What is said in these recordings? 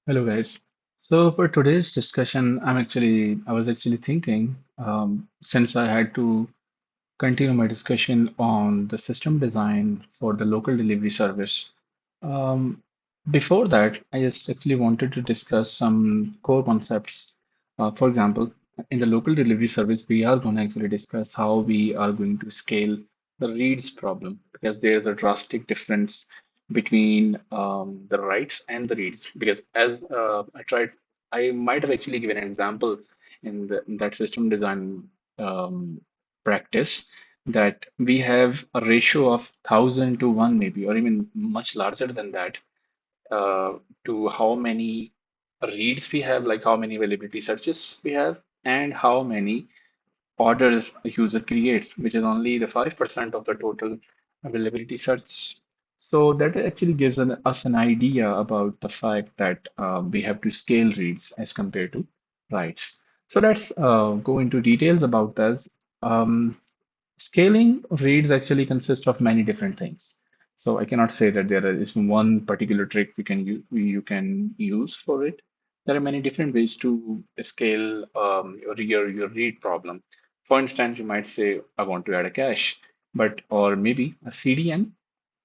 Hello guys. So for today's discussion, I was actually thinking, since I had to continue my discussion on the system design for the local delivery service. Um, Before that, I just actually wanted to discuss some core concepts. For example, in the local delivery service, we are going to actually discuss how we are going to scale the reads problem because there's a drastic difference between the writes and the reads. Because as I might have actually given an example in that system design um, practice that we have a ratio of 1,000 to 1 maybe, or even much larger than that, uh, to how many reads we have, like how many availability searches we have, and how many orders a user creates, which is only the 5% of the total availability search. So that actually gives us an idea about the fact that we have to scale reads as compared to writes. So let's go into details about this. Um, Scaling reads actually consist of many different things. So I cannot say that there is one particular trick you can use for it. There are many different ways to scale your read problem. For instance, you might say, I want to add a cache, but or maybe a CDN,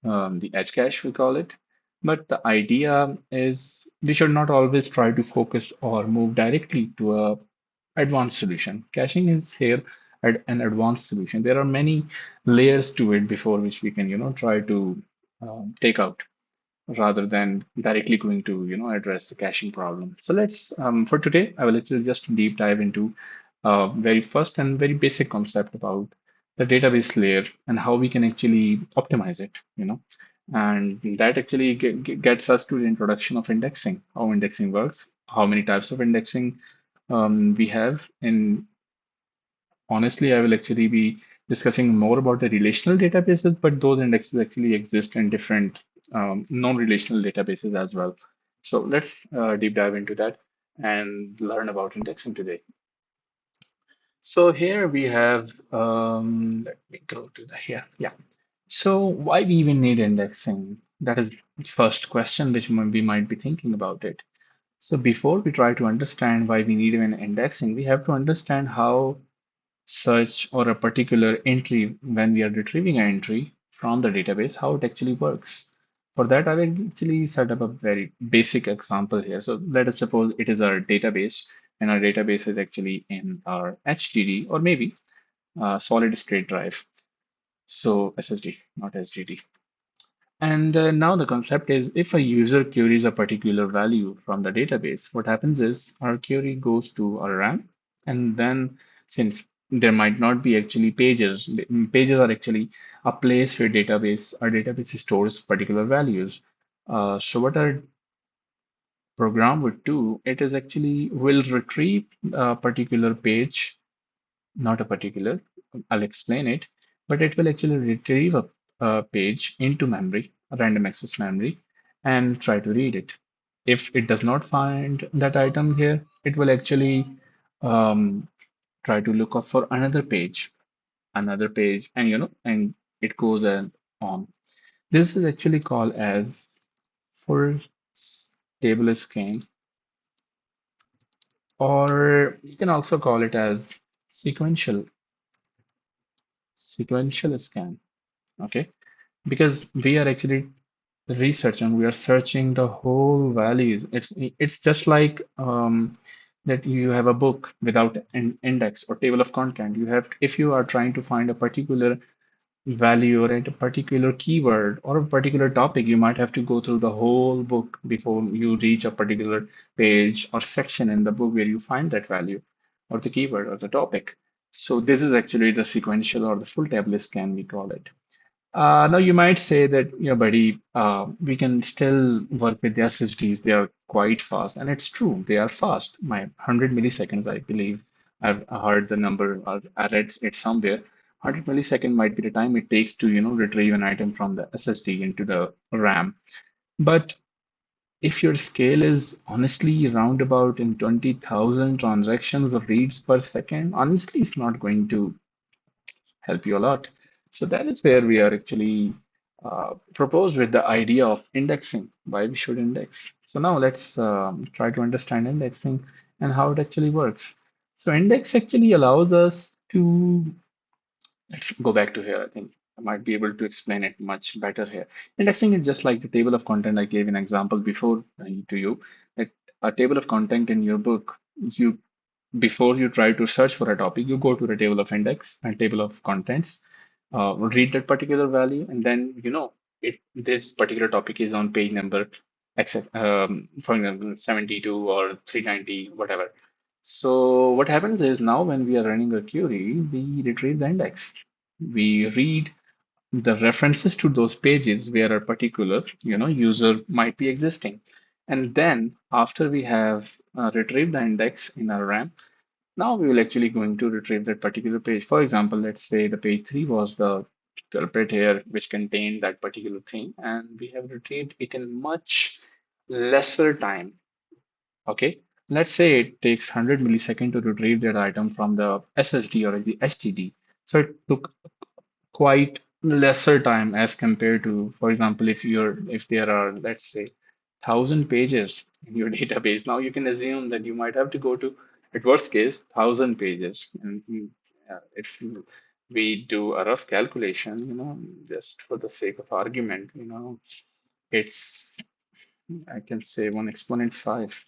the edge cache we call it. But the idea is we should not always try to focus or move directly to a advanced solution. Caching is here an advanced solution. There are many layers to it before which we can, try to take out rather than directly going to, address the caching problem. So let's, for today, I will actually just deep dive into very first and very basic concept about the database layer and how we can actually optimize it. And that actually gets us to the introduction of indexing, how indexing works, how many types of indexing we have. And honestly, I will actually be discussing more about the relational databases, but those indexes actually exist in different non-relational databases as well. So let's deep dive into that and learn about indexing today. So here we have, let me go to the here. Yeah. So why we even need indexing? That is the first question which we might be thinking about it. So before we try to understand why we need even indexing, we have to understand how search or a particular entry when we are retrieving an entry from the database, how it actually works. For that, I will actually set up a very basic example here. So let us suppose it is our database, and our database is actually in our HDD or maybe solid state drive. So SSD, not SDD. And now the concept is if a user queries a particular value from the database, what happens is our query goes to our RAM. And then since there might not be actually pages, pages are actually a place where our database stores particular values. So what our program would do, it is actually will retrieve a particular page, not a particular, I'll explain it, but it will actually retrieve a page into memory, a random access memory, and try to read it. If it does not find that item here, it will actually um, try to look up for another page, and and it goes on. This is actually called as full table scan, or you can also call it as sequential sequential scan. Okay, because we are actually researching, we are searching the whole values. It's just like that you have a book without an index or table of content. You have, if you are trying to find a particular value or a particular keyword or a particular topic, you might have to go through the whole book before you reach a particular page or section in the book where you find that value or the keyword or the topic. So this is actually the sequential or the full table scan, we call it. Now you might say that, buddy, we can still work with the SSDs. They are quite fast, and it's true. They are fast. My 100 milliseconds, I believe, I've heard the number, or I read it somewhere. 100 millisecond might be the time it takes to, retrieve an item from the SSD into the RAM. But if your scale is honestly roundabout in 20,000 transactions or reads per second, honestly, it's not going to help you a lot. So that is where we are actually. proposed with the idea of indexing, why we should index. So now let's try to understand indexing and how it actually works. So index actually allows us to, let's go back to here. I think I might be able to explain it much better here. Indexing is just like the table of content I gave an example before to you. That a table of content in your book, you before you try to search for a topic, you go to the table of index and table of contents, read that particular value, and then this particular topic is on page number, except for example 72 or 390, whatever. So what happens is now when we are running a query, we retrieve the index. We read the references to those pages where a particular user might be existing. And then after we have retrieved the index in our RAM, now we will actually going to retrieve that particular page. For example, let's say the page 3 was the culprit here, which contained that particular thing, and we have retrieved it in much lesser time. Okay, let's say it takes 100 milliseconds to retrieve that item from the SSD or the HDD. So it took quite lesser time as compared to, for example, if there are, let's say, 1,000 pages in your database. Now you can assume that you might have to go to, at worst case, 1,000 pages. And if we do a rough calculation, just for the sake of argument, it's, I can say, 1 exponent 5.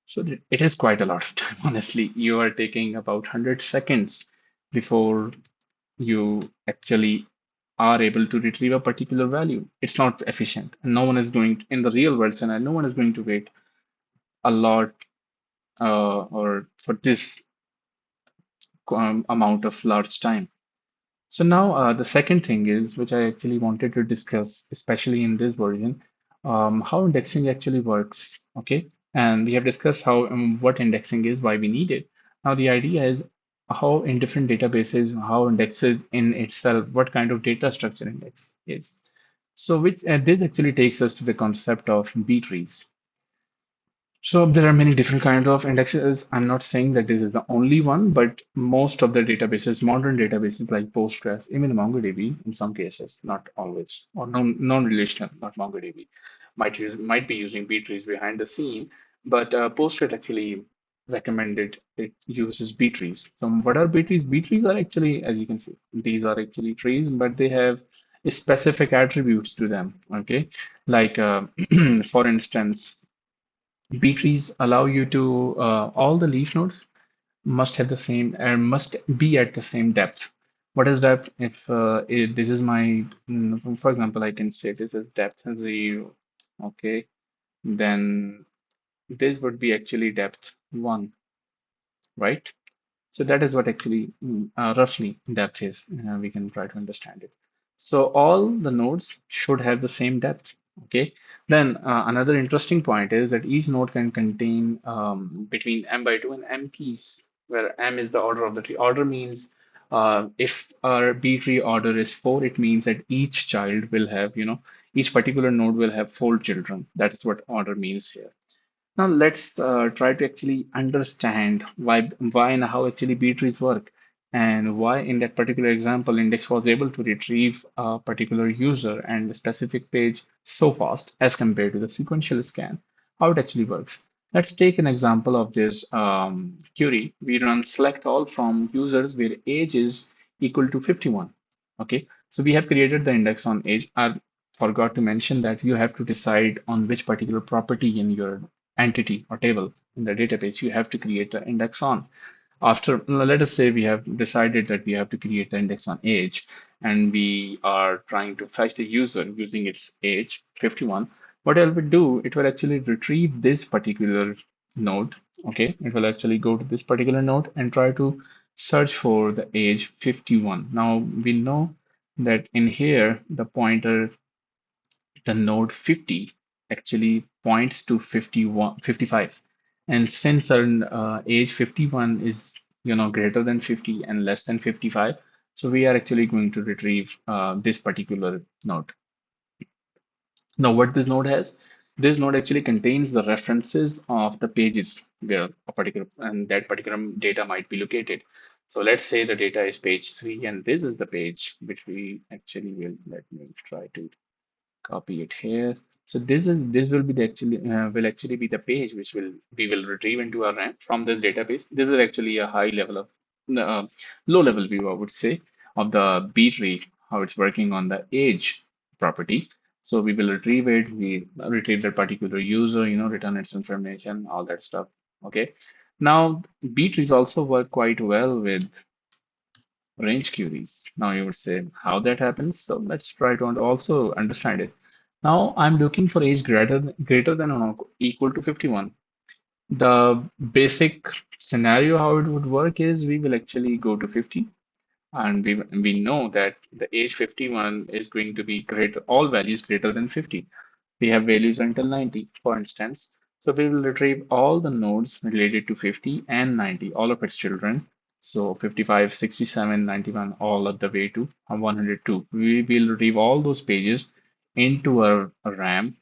So it is quite a lot of time, honestly. You are taking about 100 seconds before you actually are able to retrieve a particular value. It's not efficient. And no one is going, in the real world scenario, no one is going to wait a lot or for this amount of large time. So now the second thing is, which I actually wanted to discuss, especially in this version, how indexing actually works. Okay, and we have discussed how what indexing is, why we need it. Now the idea is how in different databases, how indexes in itself, what kind of data structure index is. So which this actually takes us to the concept of B trees. So there are many different kinds of indexes. I'm not saying that this is the only one, but most of the databases, modern databases like Postgres, even MongoDB, in some cases, not always, or non-relational, not MongoDB, might be using B trees behind the scene. But Postgres actually recommended it uses B trees. So what are B trees? B trees are actually, as you can see, these are actually trees, but they have specific attributes to them. Okay, like for instance. B trees allow you to all the leaf nodes must have the same and must be at the same depth. What is depth? If this is my, for example, I can say this is depth 0. Okay, then this would be actually depth 1, right? So that is what actually roughly depth is. We can try to understand it. So all the nodes should have the same depth. Okay. Then another interesting point is that each node can contain between m by 2 and m keys, where m is the order of the tree. Order means if our B tree order is 4, it means that each child will have, each particular node will have 4 children. That is what order means here. Now let's try to actually understand why and how actually B trees work, and why in that particular example index was able to retrieve a particular user and a specific page so fast as compared to the sequential scan. How it actually works. Let's take an example of this query. We run select all from users where age is equal to 51. Okay, so we have created the index on age. I forgot to mention that you have to decide on which particular property in your entity or table in the database you have to create the index on. After, let us say we have decided that we have to create the index on age, and we are trying to fetch the user using its age 51. What it will do, it will actually retrieve this particular node. Okay, it will actually go to this particular node and try to search for the age 51. Now we know that in here the pointer, the node 50 actually points to 51, 55. And since our age 51 is greater than 50 and less than 55, so we are actually going to retrieve this particular node. Now, what this node has, this node actually contains the references of the pages where a particular and that particular data might be located. So let's say the data is page 3, and this is the page which we actually will, let me try to copy it here. So this will be the actually be the page which we will retrieve into our RAM from this database. This is actually a high level of low level view, I would say, of the B tree, how it's working on the age property. So we will retrieve it. We retrieve that particular user, return its information, all that stuff. Okay. Now B trees also work quite well with range queries. Now you would say how that happens. So let's try to also understand it. Now I'm looking for age greater than or equal to 51. The basic scenario how it would work is we will actually go to 50, and we know that the age 51 is going to be greater, all values greater than 50. We have values until 90, for instance. So we will retrieve all the nodes related to 50 and 90, all of its children. So 55, 67, 91, all of the way to 102. We will retrieve all those pages into a RAM,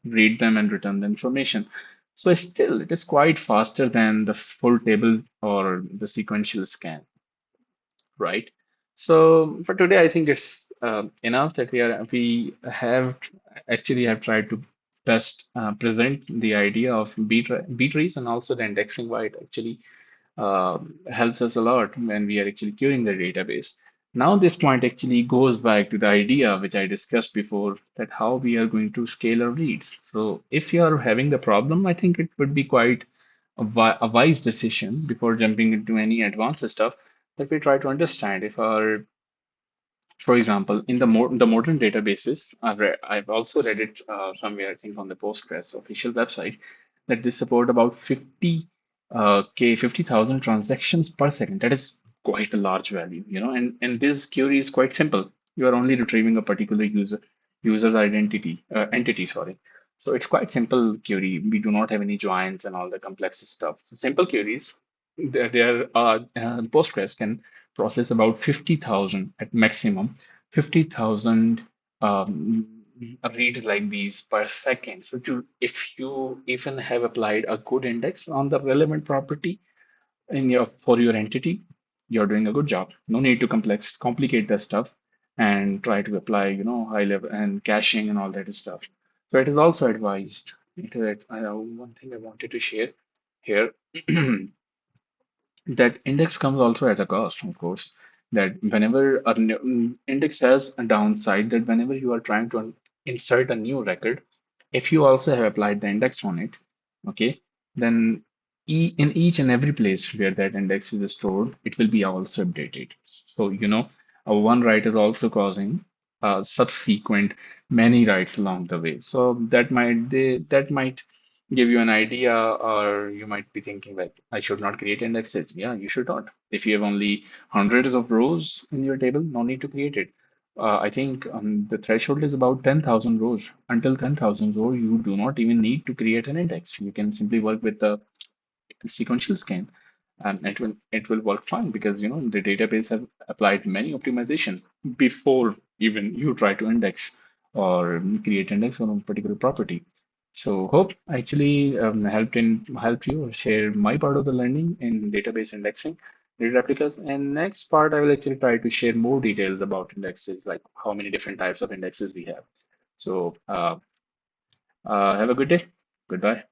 read them and return the information. So still, it is quite faster than the full table or the sequential scan, right? So for today, I think it's enough that we have actually have tried to best present the idea of B trees and also the indexing, why it actually helps us a lot when we are actually querying the database. Now this point actually goes back to the idea which I discussed before, that how we are going to scale our reads. So if you are having the problem, I think it would be quite a wise decision before jumping into any advanced stuff, that we try to understand if our, for example, in the modern databases, I've also read it somewhere, I think on the Postgres official website, that they support about 50,000 transactions per second. That is quite a large value, and this query is quite simple. You are only retrieving a particular user's entity, sorry. So it's quite simple query. We do not have any joins and all the complex stuff. So simple queries, Postgres can process about 50,000 at maximum, 50,000 um, reads like these per second. So if you even have applied a good index on the relevant property for your entity, you're doing a good job. No need to complicate the stuff and try to apply, high level and caching and all that stuff. So it is also advised. One thing I wanted to share here that index comes also at a cost, of course. That whenever index has a downside, that whenever you are trying to insert a new record, if you also have applied the index on it, okay, then in each and every place where that index is stored, it will be also updated. So, one write is also causing subsequent many writes along the way. So that might give you an idea, or you might be thinking like, I should not create indexes. Yeah, you should not. If you have only hundreds of rows in your table, no need to create it. I think the threshold is about 10,000 rows. Until 10,000 rows, you do not even need to create an index. You can simply work with the sequential scan, and it will work fine, because the database have applied many optimization before even you try to index or create index on a particular property. So hope actually helped you or share my part of the learning in database indexing, data replicas. And next part, I will actually try to share more details about indexes, like how many different types of indexes we have. So have a good day. Goodbye.